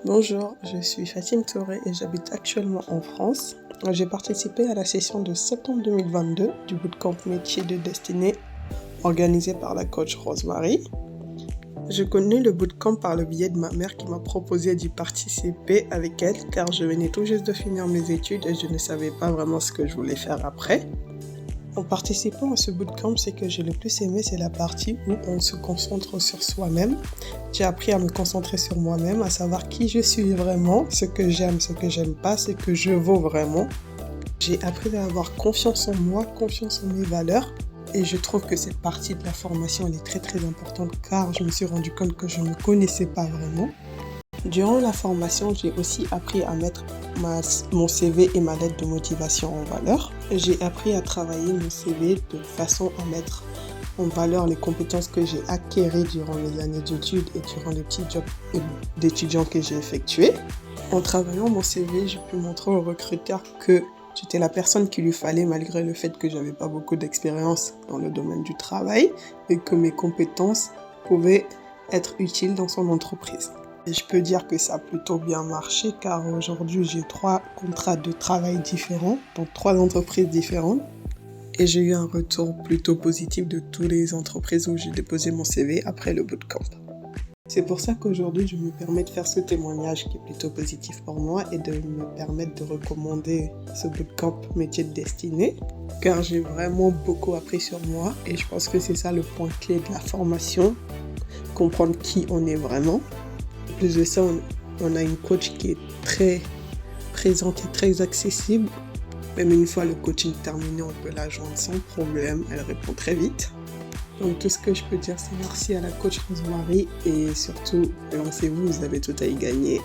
Bonjour, je suis Fatim Touré et j'habite actuellement en France. J'ai participé à la session de septembre 2022 du bootcamp métier de destinée organisé par la coach Rosemary. Je connais le bootcamp par le biais de ma mère qui m'a proposé d'y participer avec elle car je venais tout juste de finir mes études et je ne savais pas vraiment ce que je voulais faire après. En participant à ce bootcamp, ce que j'ai le plus aimé, c'est la partie où on se concentre sur soi-même. J'ai appris à me concentrer sur moi-même, à savoir qui je suis vraiment, ce que j'aime pas, ce que je vaux vraiment. J'ai appris à avoir confiance en moi, confiance en mes valeurs. Et je trouve que cette partie de la formation, elle est très très importante car je me suis rendu compte que je ne me connaissais pas vraiment. Durant la formation, j'ai aussi appris à mettre mon CV et ma lettre de motivation en valeur. J'ai appris à travailler mon CV de façon à mettre en valeur les compétences que j'ai acquises durant les années d'études et durant les petits jobs d'étudiants que j'ai effectués. En travaillant mon CV, j'ai pu montrer au recruteur que j'étais la personne qu'il lui fallait malgré le fait que j'avais pas beaucoup d'expérience dans le domaine du travail et que mes compétences pouvaient être utiles dans son entreprise. Et je peux dire que ça a plutôt bien marché car aujourd'hui j'ai 3 contrats de travail différents dans 3 entreprises différentes et j'ai eu un retour plutôt positif de toutes les entreprises où j'ai déposé mon CV après le bootcamp. C'est pour ça qu'aujourd'hui je me permets de faire ce témoignage qui est plutôt positif pour moi et de me permettre de recommander ce bootcamp métier de destinée car j'ai vraiment beaucoup appris sur moi et je pense que c'est ça le point clé de la formation, comprendre qui on est vraiment. En plus de ça, on a une coach qui est très présente et très accessible. Même une fois le coaching terminé, on peut la joindre sans problème. Elle répond très vite. Donc tout ce que je peux dire, c'est merci à la coach Rosemary et surtout, lancez-vous, vous avez tout à y gagner.